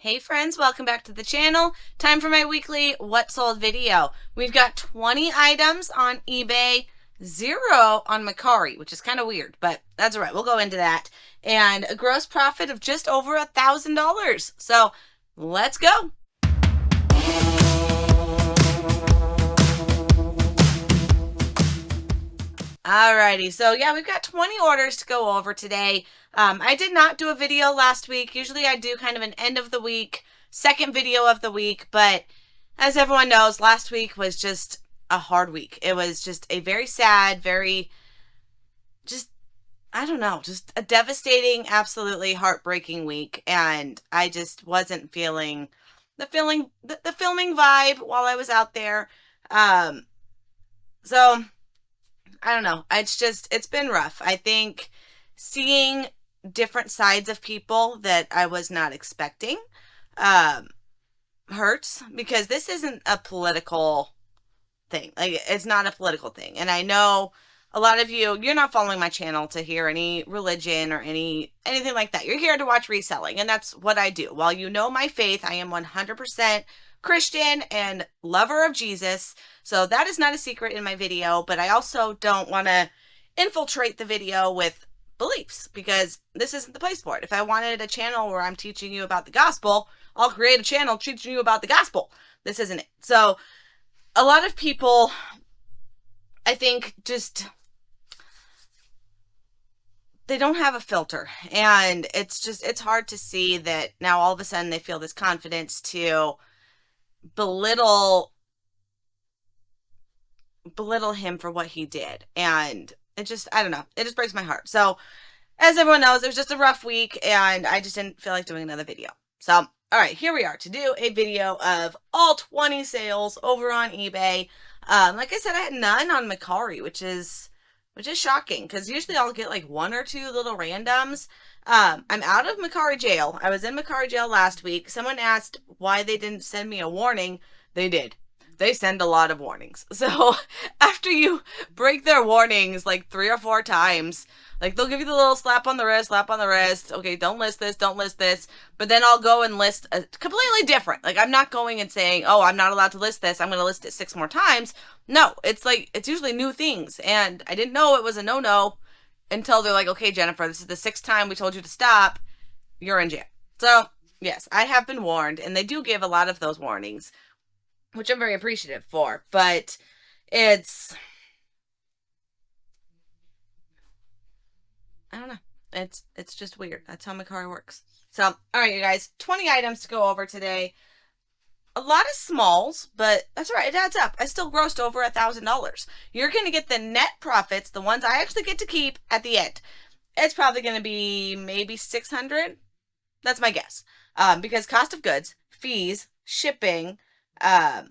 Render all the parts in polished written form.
Hey friends, welcome back to the channel. Time for my weekly What Sold video. We've got 20 items on eBay, 0 on Mercari, which is kind of weird, but that's all right. We'll go into that. And a gross profit of just over $1,000. So let's go. Alrighty, so yeah, we've got 20 orders to go over today. I did not do a video last week. Usually I do kind of an end of the week, second video of the week, but as everyone knows, last week was just a hard week. It was just a very sad, I don't know, just a devastating, absolutely heartbreaking week, and I just wasn't feeling the filming vibe while I was out there. So I don't know. It's been rough. I think seeing different sides of people that I was not expecting hurts, because this isn't a political thing. Like, it's not a political thing. And I know a lot of you're not following my channel to hear any religion or anything like that. You're here to watch reselling, and that's what I do. While you know my faith, I am 100% Christian and lover of Jesus. So that is not a secret in my video, but I also don't want to infiltrate the video with beliefs, because this isn't the place for it. If I wanted a channel where I'm teaching you about the gospel, I'll create a channel teaching you about the gospel. This isn't it. So a lot of people, I think, they don't have a filter, and it's hard to see that now all of a sudden they feel this confidence to belittle him for what he did. And I don't know, it just breaks my heart. So as everyone knows, it was just a rough week, and I just didn't feel like doing another video. So all right, here we are to do a video of all 20 sales over on eBay. Like I said, I had none on Mercari, which is shocking, because usually I'll get like one or two little randoms. I'm out of Mercari jail. I was in Mercari jail last week. Someone asked why they didn't send me a warning. They did. They send a lot of warnings. So after you break their warnings like 3 or 4 times, like they'll give you the little slap on the wrist. Okay, don't list this. But then I'll go and list a completely different. Like, I'm not going and saying, oh, I'm not allowed to list this, I'm going to list it 6 more times. No, it's usually new things. And I didn't know it was a no-no until they're like, okay, Jennifer, this is the 6th time we told you to stop. You're in jail. So yes, I have been warned, and they do give a lot of those warnings, which I'm very appreciative for, but I don't know. It's just weird. That's how Mercari works. So, all right, you guys, 20 items to go over today. A lot of smalls, but that's all right. It adds up. I still grossed over $1,000. You're going to get the net profits, the ones I actually get to keep at the end. It's probably going to be maybe $600. That's my guess. Because cost of goods, fees, shipping, yeah,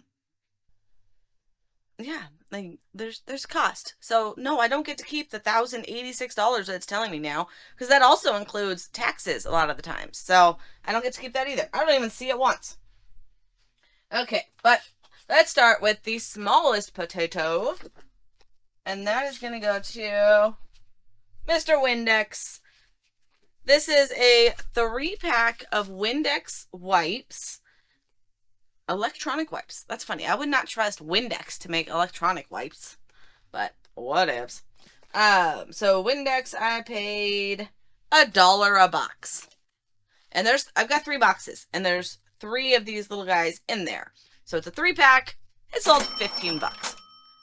like there's cost. So no, I don't get to keep the $1,086 that it's telling me now, because that also includes taxes a lot of the times. So I don't get to keep that either. I don't even see it once. Okay, but let's start with the smallest potato, and that is going to go to Mr. Windex. This is a 3-pack of Windex wipes. Electronic wipes. That's funny. I would not trust Windex to make electronic wipes, but whatevs. So Windex, I paid $1 a box. And I've got 3 boxes, and there's 3 of these little guys in there. So it's a 3-pack. It sold $15.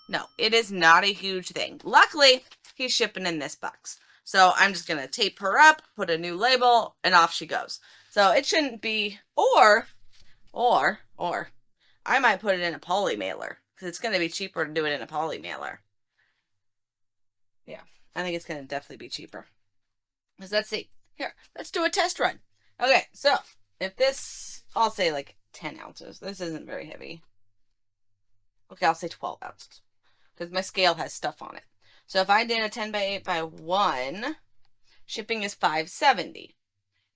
No, it is not a huge thing. Luckily, he's shipping in this box. So I'm just going to tape her up, put a new label, and off she goes. So it shouldn't be, or I might put it in a poly mailer, because it's going to be cheaper to do it in a poly mailer. Yeah, I think it's going to definitely be cheaper. Because let's see. Here, let's do a test run. Okay, so if this, I'll say like 10 ounces. This isn't very heavy. Okay, I'll say 12 ounces, because my scale has stuff on it. So if I did a 10 by 8 by 1, shipping is $5.70.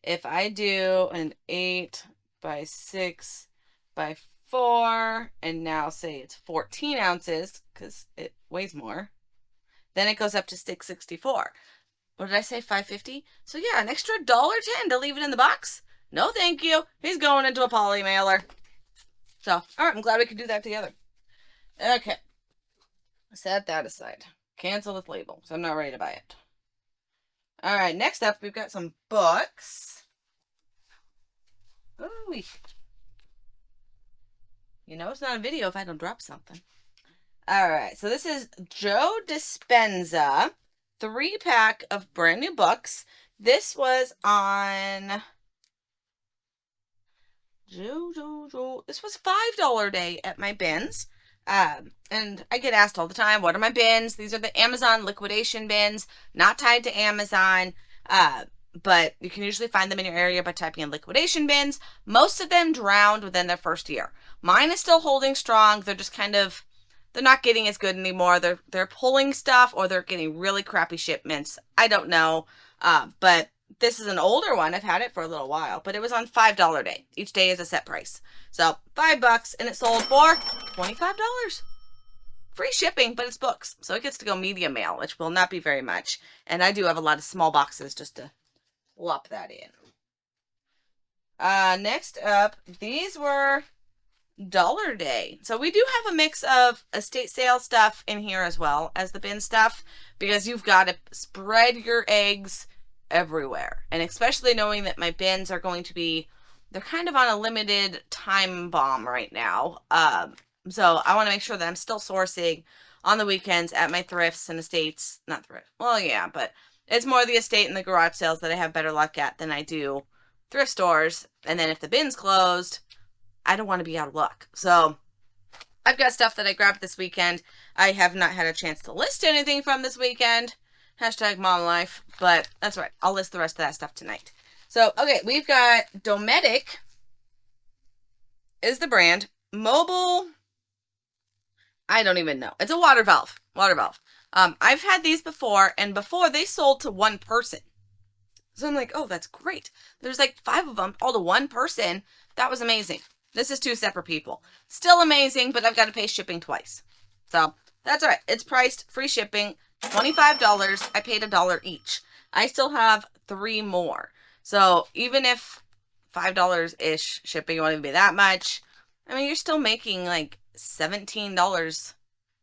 If I do an 8 by 6 by 4, and now say it's 14 ounces, because it weighs more, then it goes up to $6.64. What did I say, $5.50? So yeah, an extra $1.10 to leave it in the box. No, thank you. He's going into a poly mailer. So, all right, I'm glad we could do that together. Okay. Set that aside. Cancel this label, because I'm not ready to buy it. All right, next up, we've got some books. Ooh. You know it's not a video if I don't drop something. All right, so this is Joe Dispenza, 3-pack of brand new books. This was on... This was $5 day at my bins. And I get asked all the time, what are my bins? These are the Amazon liquidation bins, not tied to Amazon. But you can usually find them in your area by typing in liquidation bins. Most of them drowned within their first year. Mine is still holding strong. They're just kind of, they're not getting as good anymore. They're pulling stuff, or they're getting really crappy shipments. I don't know. But this is an older one. I've had it for a little while, but it was on $5 day. Each day is a set price. So $5, and it sold for $25. Free shipping, but it's books. So it gets to go medium mail, which will not be very much. And I do have a lot of small boxes just to plop that in. Next up, these were Dollar Day. So we do have a mix of estate sale stuff in here as well as the bin stuff, because you've got to spread your eggs everywhere. And especially knowing that my bins are going to be, they're kind of on a limited time bomb right now. So I want to make sure that I'm still sourcing on the weekends at my thrifts and estates. Not thrift. Well, yeah, but it's more the estate and the garage sales that I have better luck at than I do thrift stores. And then if the bin's closed, I don't want to be out of luck. So I've got stuff that I grabbed this weekend. I have not had a chance to list anything from this weekend. Hashtag mom life. But that's right. I'll list the rest of that stuff tonight. So, okay, we've got Dometic is the brand. Mobile, I don't even know. It's a water valve. Water valve. I've had these before, and before they sold to one person. So I'm like, oh, that's great. There's like 5 of them, all to one person. That was amazing. This is 2 separate people. Still amazing, but I've got to pay shipping twice. So that's all right. It's priced, free shipping, $25. I paid $1 each. I still have 3 more. So even if $5-ish shipping won't even be that much, I mean, you're still making like $17, $16,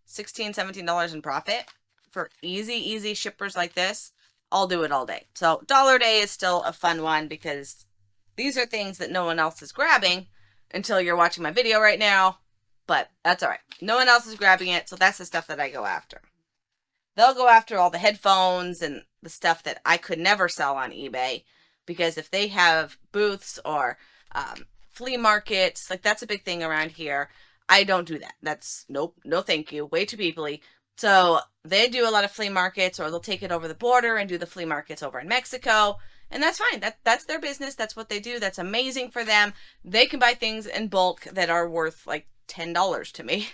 $17 in profit for easy shippers like this. I'll do it all day. So Dollar Day is still a fun one because these are things that no one else is grabbing until you're watching my video right now. But that's all right. No one else is grabbing it. So that's the stuff that I go after. They'll go after all the headphones and the stuff that I could never sell on eBay, because if they have booths or flea markets, like that's a big thing around here. I don't do that. That's nope, no thank you. Way too peoply. So they do a lot of flea markets, or they'll take it over the border and do the flea markets over in Mexico. And that's fine. That's their business. That's what they do. That's amazing for them. They can buy things in bulk that are worth like $10 to me.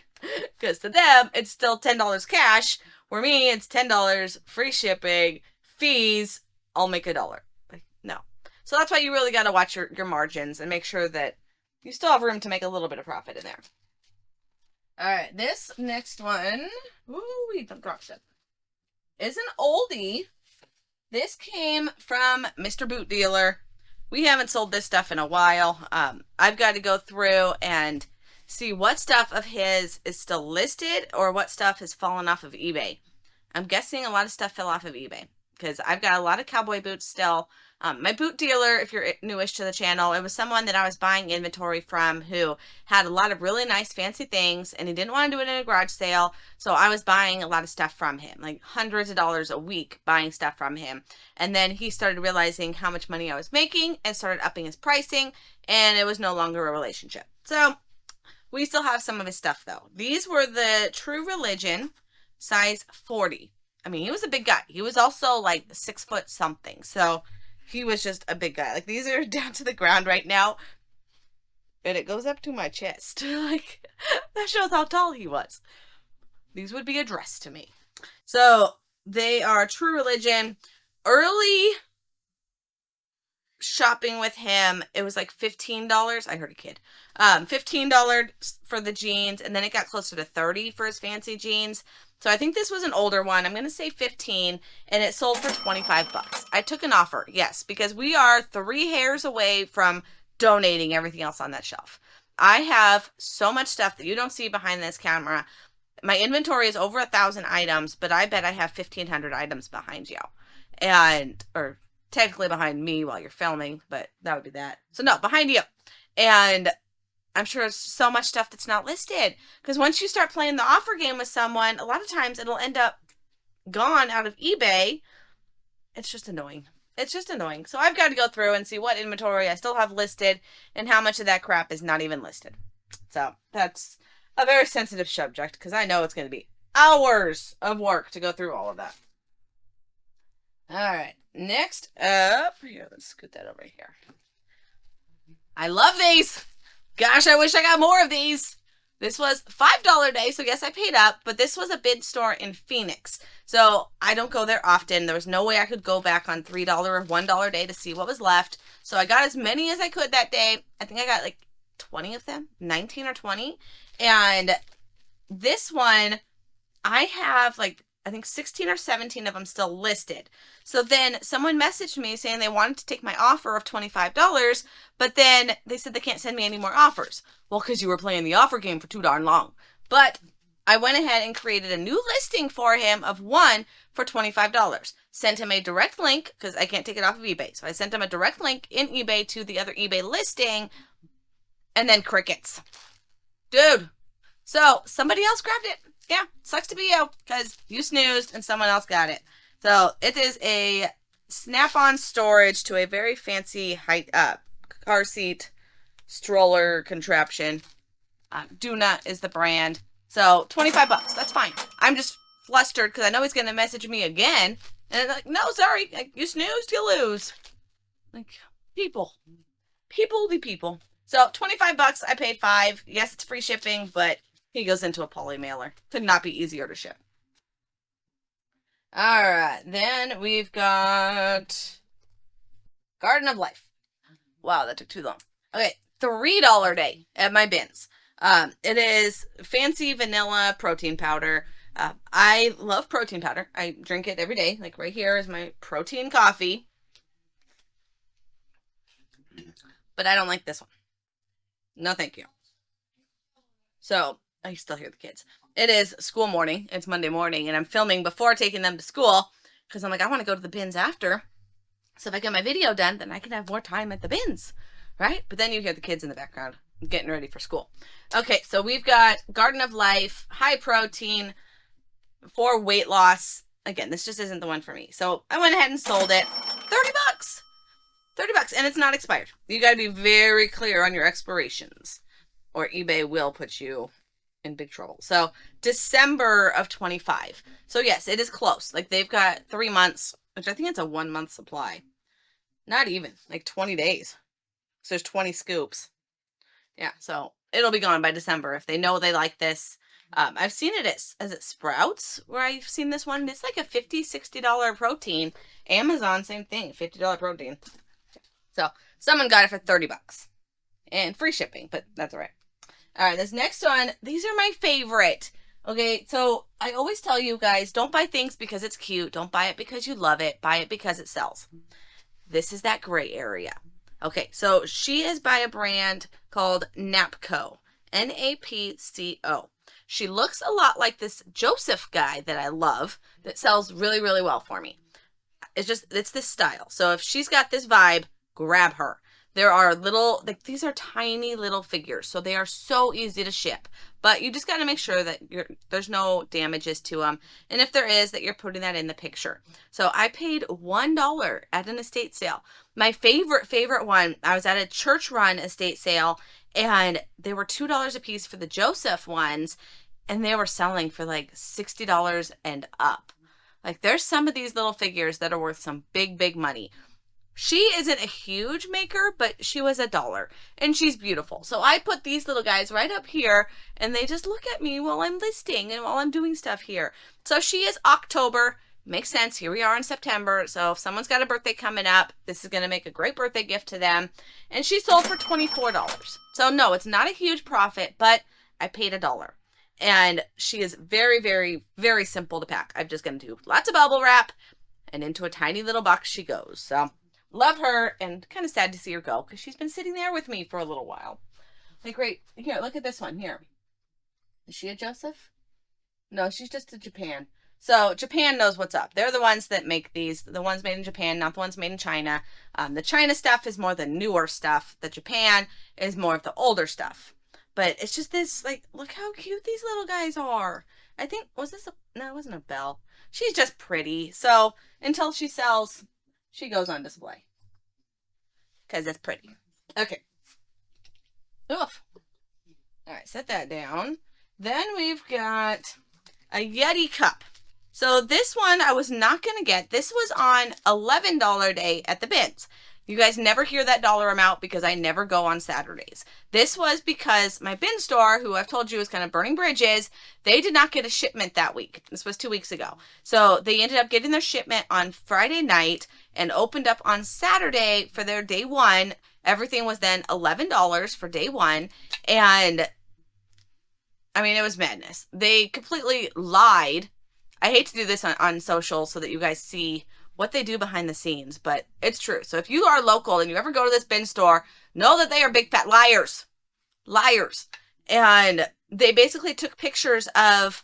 Because to them, it's still $10 cash. For me, it's $10, free shipping, fees. I'll make $1. Like, no. So that's why you really got to watch your margins and make sure that you still have room to make a little bit of profit in there. All right, this next one, ooh, don't drop it, is an oldie. This came from Mr. Boot Dealer. We haven't sold this stuff in a while. I've got to go through and see what stuff of his is still listed or what stuff has fallen off of eBay. I'm guessing a lot of stuff fell off of eBay because I've got a lot of cowboy boots still. My boot dealer, if you're newish to the channel, it was someone that I was buying inventory from who had a lot of really nice fancy things, and he didn't want to do it in a garage sale. So I was buying a lot of stuff from him, like hundreds of dollars a week buying stuff from him. And then he started realizing how much money I was making and started upping his pricing, and it was no longer a relationship. So we still have some of his stuff though. These were the True Religion size 40. I mean, he was a big guy. He was also like 6 foot something. So he was just a big guy. Like, these are down to the ground right now, and it goes up to my chest. Like, that shows how tall he was. These would be a dress to me. So they are True Religion. Early shopping with him, it was like $15. I heard a kid. $15 for the jeans, and then it got closer to $30 for his fancy jeans. So I think this was an older one. I'm going to say 15, and it sold for 25 bucks. I took an offer, yes, because we are 3 hairs away from donating everything else on that shelf. I have so much stuff that you don't see behind this camera. My inventory is over 1,000 items, but I bet I have 1,500 items behind you. Or technically behind me while you're filming, but that would be that. So no, behind you. And I'm sure there's so much stuff that's not listed. Because once you start playing the offer game with someone, a lot of times it'll end up gone out of eBay. It's just annoying. It's just annoying. So I've got to go through and see what inventory I still have listed and how much of that crap is not even listed. So that's a very sensitive subject because I know it's going to be hours of work to go through all of that. All right. Next up, here, let's scoot that over here. I love these. Gosh, I wish I got more of these. This was $5 day, so yes, I paid up, but this was a bid store in Phoenix. So I don't go there often. There was no way I could go back on $3 or $1 day to see what was left. So I got as many as I could that day. I think I got like 20 of them, 19 or 20. And this one, I have like, I think 16 or 17 of them still listed. So then someone messaged me saying they wanted to take my offer of $25, but then they said they can't send me any more offers. Well, because you were playing the offer game for too darn long. But I went ahead and created a new listing for him of one for $25. Sent him a direct link, because I can't take it off of eBay. So I sent him a direct link in eBay to the other eBay listing, and then crickets. Dude. So somebody else grabbed it. Yeah, sucks to be you, because you snoozed and someone else got it. So it is a snap-on storage to a very fancy car seat stroller contraption. Doona is the brand. So 25 bucks, that's fine. I'm just flustered because I know he's going to message me again. And I'm like, no, sorry, like, you snoozed, you lose. Like, people. People be people. So 25 bucks, I paid $5. Yes, it's free shipping, but he goes into a poly mailer. Could not be easier to ship. All right, then we've got Garden of Life. Wow, that took too long. Okay, $3 day at my bins. It is fancy vanilla protein powder. I love protein powder. I drink it every day. Like right here is my protein coffee. But I don't like this one. No, thank you. So I still hear the kids. It is school morning. It's Monday morning, and I'm filming before taking them to school because I'm like, I want to go to the bins after. So if I get my video done, then I can have more time at the bins, right? But then you hear the kids in the background getting ready for school. Okay, so we've got Garden of Life, high protein for weight loss. Again, this just isn't the one for me. So I went ahead and sold it. 30 bucks. 30 bucks, and it's not expired. You got to be very clear on your expirations, or eBay will put you in big trouble. So December of 25. So yes, it is close. Like they've got 3 months, which I think it's a 1 month supply. Not even, like 20 days. So there's 20 scoops. Yeah, so it'll be gone by December if they know they like this. I've seen it at Sprouts, where I've seen this one. It's like a $50, $60 protein. Amazon, same thing, $50 protein. So someone got it for 30 bucks. And free shipping, but that's all right. All right, this next one, these are my favorite. Okay, so I always tell you guys, don't buy things because it's cute. Don't buy it because you love it. Buy it because it sells. This is that gray area. Okay, so she is by a brand called Napco. Napco. She looks a lot like this Joseph guy that I love that sells really, really well for me. It's this style. So if she's got this vibe, grab her. There are little, like these are tiny little figures, so they are so easy to ship. But you just got to make sure that there's no damages to them. And if there is, that you're putting that in the picture. So I paid $1 at an estate sale. My favorite one, I was at a church run estate sale, and they were $2 a piece for the Joseph ones, and they were selling for like $60 and up. Like there's some of these little figures that are worth some big, big money. She isn't a huge maker, but she was $1, and she's beautiful. So I put these little guys right up here, and they just look at me while I'm listing and while I'm doing stuff here. So she is October. Makes sense. Here we are in September. So if someone's got a birthday coming up, this is going to make a great birthday gift to them. And she sold for $24. So no, it's not a huge profit, but I paid $1. And she is very, very, very simple to pack. I'm just going to do lots of bubble wrap, and into a tiny little box she goes. So love her, and kind of sad to see her go because she's been sitting there with me for a little while. Like, great. Here, look at this one here. Is she a Joseph? No, she's just a Japan. So Japan knows what's up. They're the ones that make these, the ones made in Japan, not the ones made in China. The China stuff is more the newer stuff. The Japan is more of the older stuff. But it's just this, like, look how cute these little guys are. I think, was this a, no, it wasn't a bell. She's just pretty. So until she sells, she goes on display. Because it's pretty. Okay. Oof. All right, set that down. Then we've got a Yeti cup. So this one I was not going to get. This was on $11 day at the bins. You guys never hear that dollar amount because I never go on Saturdays. This was because my bin store, who I've told you is kind of burning bridges, they did not get a shipment that week. This was 2 weeks ago. So they ended up getting their shipment on Friday night and opened up on Saturday for their day one. Everything was then $11 for day one. And I mean, it was madness. They completely lied. I hate to do this on social so that you guys see what they do behind the scenes, but it's true. So if you are local and you ever go to this bin store, know that they are big fat liars. Liars. And they basically took pictures of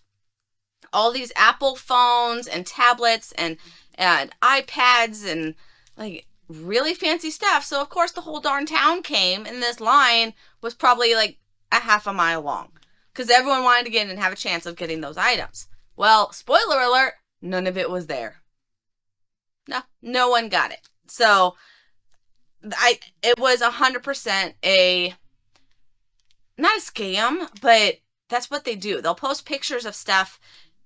all these Apple phones and tablets and iPads and like really fancy stuff. So of course the whole darn town came, and this line was probably like a half a mile long because everyone wanted to get in and have a chance of getting those items. Well, spoiler alert, none of it was there. No one got it. So it was 100% not a scam, but that's what they do. They'll post pictures of stuff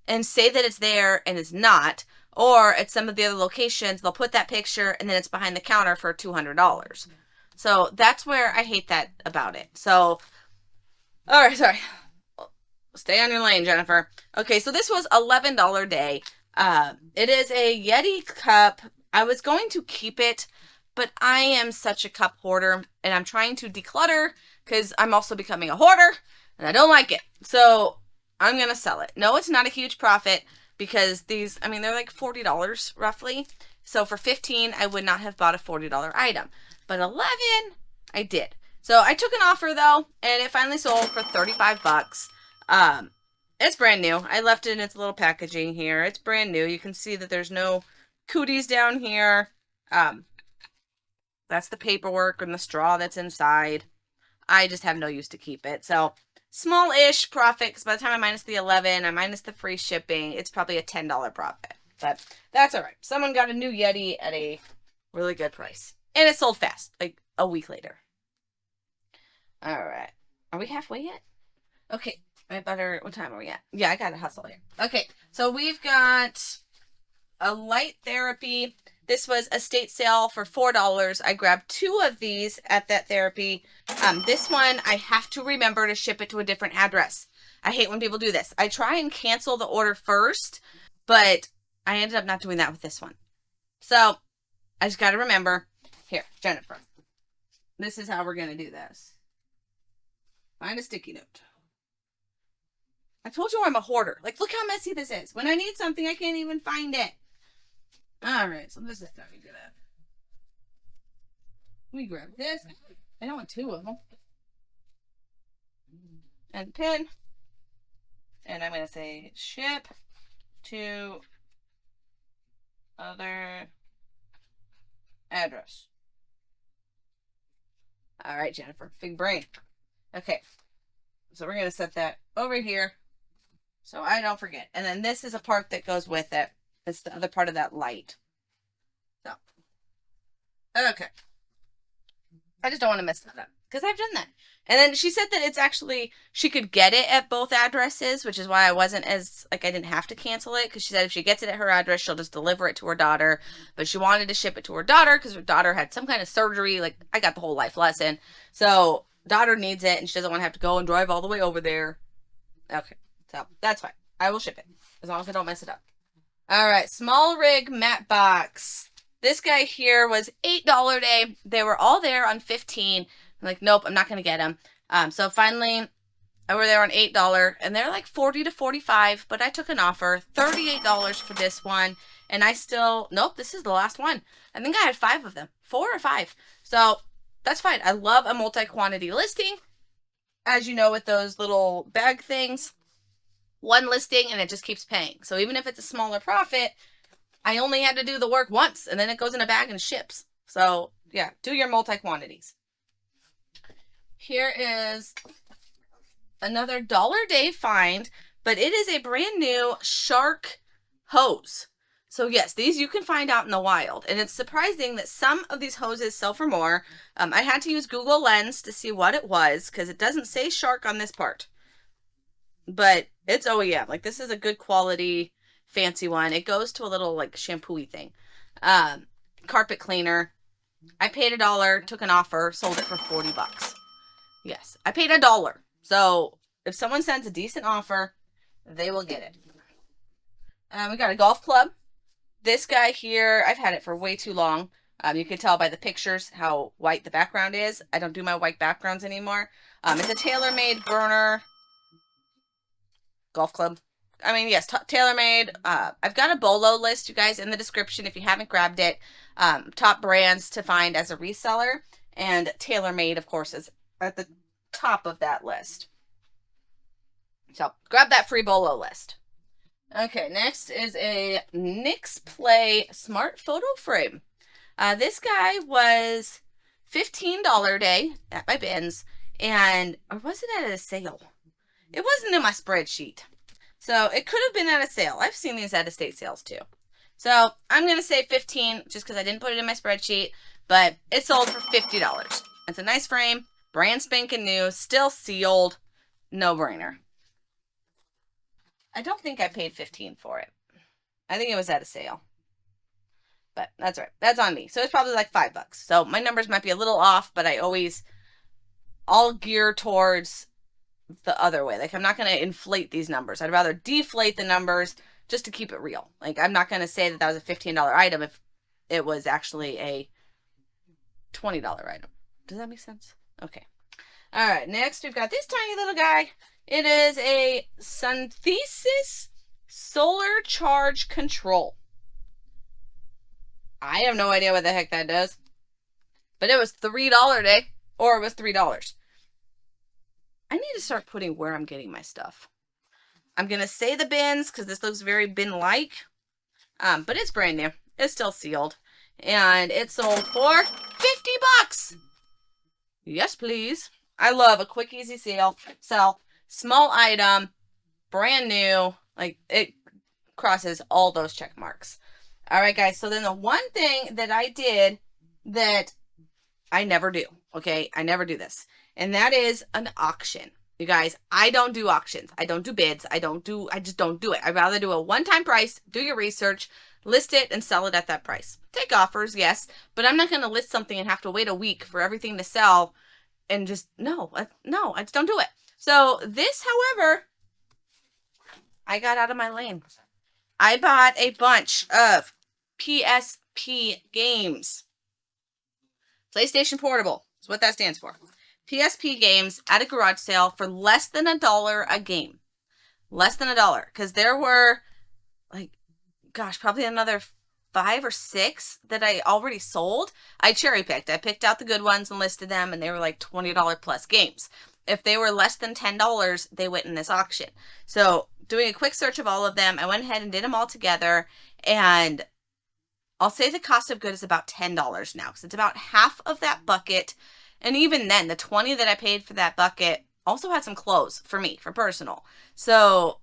and say that it's there and it's not. Or at some of the other locations, they'll put that picture and then it's behind the counter for $200. So that's where I hate that about it. So, all right, sorry. Stay on your lane, Jennifer. Okay, so this was $11 day. It is a Yeti cup. I was going to keep it, but I am such a cup hoarder, and I'm trying to declutter because I'm also becoming a hoarder, and I don't like it. So I'm going to sell it. No, it's not a huge profit because these, I mean, they're like $40 roughly. So for $15, I would not have bought a $40 item, but $11, I did. So I took an offer though, and it finally sold for 35 bucks. It's brand new. I left it in its little packaging here. It's brand new. You can see that there's no cooties down here. That's the paperwork and the straw that's inside. I just have no use to keep it. So small-ish profit, because by the time I minus the 11, I minus the free shipping, it's probably a $10 profit. But that's all right. Someone got a new Yeti at a really good price. And it sold fast, like a week later. All right. Are we halfway yet? Okay. I better, what time are we at? Yeah, I gotta hustle here. Okay, so we've got a light therapy. This was a state sale for $4. I grabbed 2 of these at that therapy. This one, I have to remember to ship it to a different address. I hate when people do this. I try and cancel the order first, but I ended up not doing that with this one. So, I just gotta remember. Here, Jennifer. This is how we're gonna do this. Find a sticky note. I told you I'm a hoarder. Like, look how messy this is. When I need something, I can't even find it. All right, so this is how we do that. Let me grab this. I don't want 2 of them. And the pin. And I'm going to say ship to other address. All right, Jennifer. Big brain. Okay. So we're going to set that over here so I don't forget. And then this is a part that goes with it. It's the other part of that light. So, okay. I just don't want to mess that up because I've done that. And then she said that it's actually, she could get it at both addresses, which is why I wasn't as, like, I didn't have to cancel it, because she said if she gets it at her address, she'll just deliver it to her daughter. But she wanted to ship it to her daughter because her daughter had some kind of surgery. Like, I got the whole life lesson. So, daughter needs it, and she doesn't want to have to go and drive all the way over there. Okay, so that's fine. I will ship it, as long as I don't mess it up. All right, small rig matte box. This guy here was $8 day. They were all there on $15. I'm like, nope, I'm not going to get them. So finally, Or they were on $8 and they're like 40 to 45, but I took an offer, $38 for this one. And I still, nope, this is the last one. I think I had 5 of them, 4 or 5. So that's fine. I love a multi-quantity listing. As you know, with those little bag things, one listing and it just keeps paying. So even if it's a smaller profit, I only had to do the work once and then it goes in a bag and ships. So yeah, do your multi-quantities. Here is another Dollar Day find, but it is a brand new shark hose. So yes, these you can find out in the wild, and it's surprising that some of these hoses sell for more. I had to use Google Lens to see what it was because it doesn't say shark on this part, but it's OEM. Like, this is a good quality, fancy one. It goes to a little like shampoo-y thing. Carpet cleaner. I paid $1, took an offer, sold it for 40 bucks. Yes, I paid $1. So if someone sends a decent offer, they will get it. We got a golf club. This guy here, I've had it for way too long. You can tell by the pictures how white the background is. I don't do my white backgrounds anymore. It's a tailor-made burner golf club. I mean, yes, tailor-made. I've got a Bolo list, you guys, in the description if you haven't grabbed it. Top brands to find as a reseller. And tailor-made, of course, is at the top of that list. So grab that free Bolo list. Okay, next is a Nix Play smart photo frame. This guy was $15 day at my bins, or was it at a sale? It wasn't in my spreadsheet. So it could have been at a sale. I've seen these at estate sales too. So I'm going to say 15 just because I didn't put it in my spreadsheet, but it sold for $50. It's a nice frame, brand spanking new, still sealed, no brainer. I don't think I paid 15 for it. I think it was at a sale. But that's right. That's on me. So it's probably like $5. So my numbers might be a little off, but I'll gear towards the other way. Like, I'm not going to inflate these numbers. I'd rather deflate the numbers just to keep it real. Like, I'm not going to say that that was a $15 item if it was actually a $20 item. Does that make sense? Okay. All right. Next, we've got this tiny little guy. It is a Synthesis solar charge control. I have no idea what the heck that does. But it was $3 day. Or it was $3. I need to start putting where I'm getting my stuff. I'm going to say the bins because this looks very bin-like. But it's brand new. It's still sealed. And it sold for 50 bucks. Yes, please. I love a quick, easy sell. Small item, brand new, like, it crosses all those check marks. All right, guys, so then the one thing that I did that I never do, okay? I never do this, and that is an auction. You guys, I don't do auctions. I don't do bids. I just don't do it. I'd rather do a one-time price, do your research, list it, and sell it at that price. Take offers, yes, but I'm not going to list something and have to wait a week for everything to sell and just, no, I just don't do it. So this, however, I got out of my lane. I bought a bunch of PSP games. PlayStation Portable is what that stands for. PSP games at a garage sale for less than $1 a game. Less than $1. Because there were, like, gosh, probably another 5 or 6 that I already sold. I cherry picked. I picked out the good ones and listed them, and they were like $20 plus games. If they were less than $10, they went in this auction. So doing a quick search of all of them, I went ahead and did them all together. And I'll say the cost of good is about $10 now, because it's about half of that bucket. And even then, the $20 that I paid for that bucket also had some clothes for me, for personal. So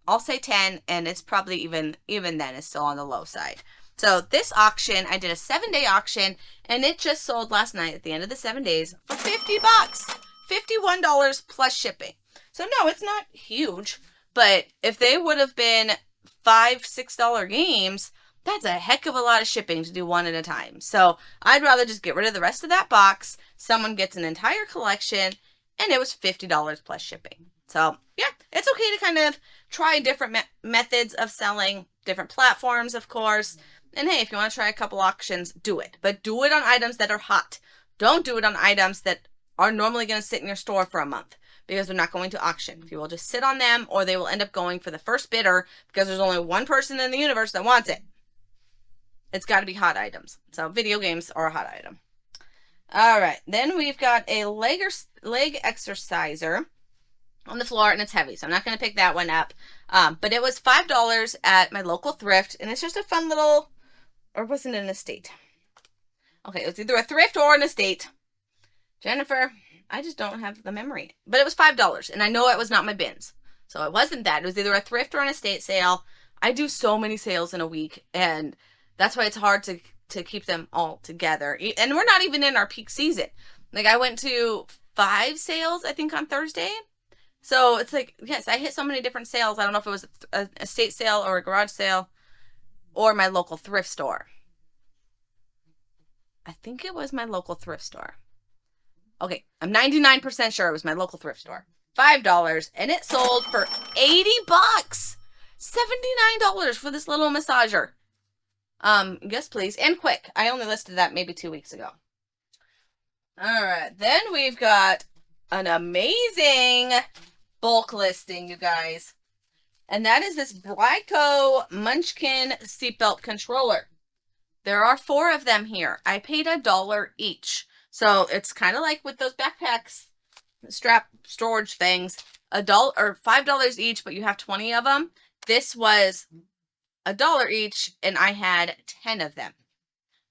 I'll say 10, and it's probably even then is still on the low side. So this auction, I did a 7-day auction, and it just sold last night at the end of the 7 days for 50 bucks. $51 plus shipping. So no, it's not huge, but if they would have been $5, $6 games, that's a heck of a lot of shipping to do one at a time. So I'd rather just get rid of the rest of that box. Someone gets an entire collection, and it was $50 plus shipping. So yeah, it's okay to kind of try different methods of selling, different platforms, of course. And hey, if you want to try a couple auctions, do it. But do it on items that are hot. Don't do it on items that are normally going to sit in your store for a month, because they're not going to auction. People will just sit on them, or they will end up going for the first bidder because there's only one person in the universe that wants it. It's got to be hot items. So video games are a hot item. All right. Then we've got a leg exerciser on the floor, and it's heavy, so I'm not going to pick that one up. But it was $5 at my local thrift, and it's just a fun little, or was it an estate? Okay, it was either a thrift or an estate. Jennifer, I just don't have the memory. But it was $5, and I know it was not my bins. So it wasn't that. It was either a thrift or an estate sale. I do so many sales in a week, and that's why it's hard to keep them all together. And we're not even in our peak season. Like, I went to 5 sales, I think, on Thursday. So it's like, yes, I hit so many different sales. I don't know if it was an estate sale or a garage sale or my local thrift store. I think it was my local thrift store. Okay, I'm 99% sure it was my local thrift store. $5, and it sold for $80. $79 for this little massager. Yes, please. And quick. I only listed that maybe 2 weeks ago. All right. Then we've got an amazing bulk listing, you guys. And that is this Blyco Munchkin seatbelt controller. There are 4 of them here. I paid $1 each. So it's kind of like with those backpacks, strap storage things, $1 or $5 each, but you have 20 of them. This was $1 each, and I had 10 of them.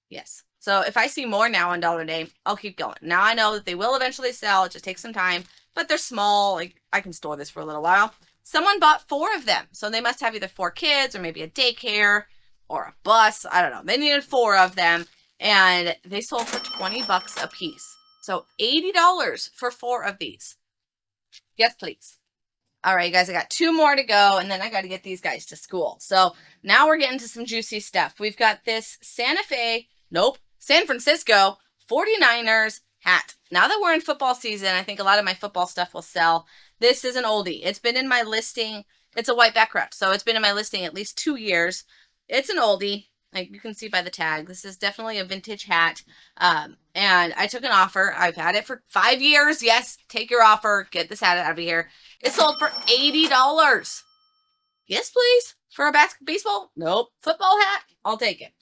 Yes. So if I see more now on Dollar Day, I'll keep going. Now I know that they will eventually sell. It just takes some time, but they're small. Like, I can store this for a little while. Someone bought 4 of them. So they must have either 4 kids or maybe a daycare or a bus. I don't know. They needed 4 of them, and they sold for $20 a piece. So $80 for 4 of these. Yes, please. All right, guys, I got 2 more to go, and then I got to get these guys to school. So now we're getting to some juicy stuff. We've got this San Francisco 49ers hat. Now that we're in football season, I think a lot of my football stuff will sell. This is an oldie. It's been in my listing. It's a white background, so it's been in my listing at least 2 years. It's an oldie. Like you can see by the tag. This is definitely a vintage hat. And I took an offer. I've had it for 5 years. Yes, take your offer. Get this hat out of here. It sold for $80. Yes, please. For a baseball? Nope. Football hat? I'll take it.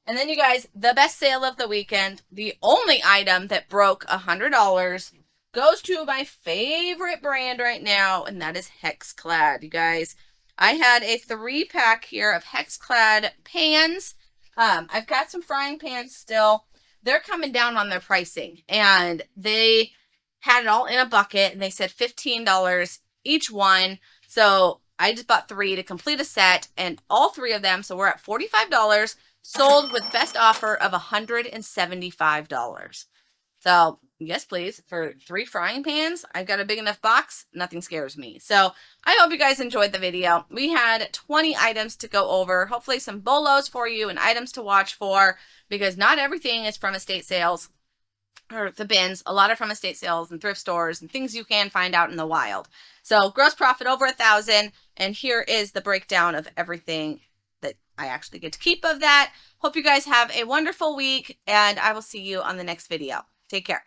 And then you guys, the best sale of the weekend, the only item that broke $100 goes to my favorite brand right now, and that is Hexclad, you guys. I had a 3-pack here of Hexclad pans. I've got some frying pans still. They're coming down on their pricing, and they had it all in a bucket, and they said $15 each one. So I just bought 3 to complete a set, and all 3 of them, so we're at $45, sold with best offer of $175. So yes, please, for 3 frying pans. I've got a big enough box. Nothing scares me. So I hope you guys enjoyed the video. We had 20 items to go over. Hopefully some bolos for you and items to watch for, because not everything is from estate sales or the bins. A lot are from estate sales and thrift stores and things you can find out in the wild. So gross profit over $1,000. And here is the breakdown of everything that I actually get to keep of that. Hope you guys have a wonderful week, and I will see you on the next video. Take care.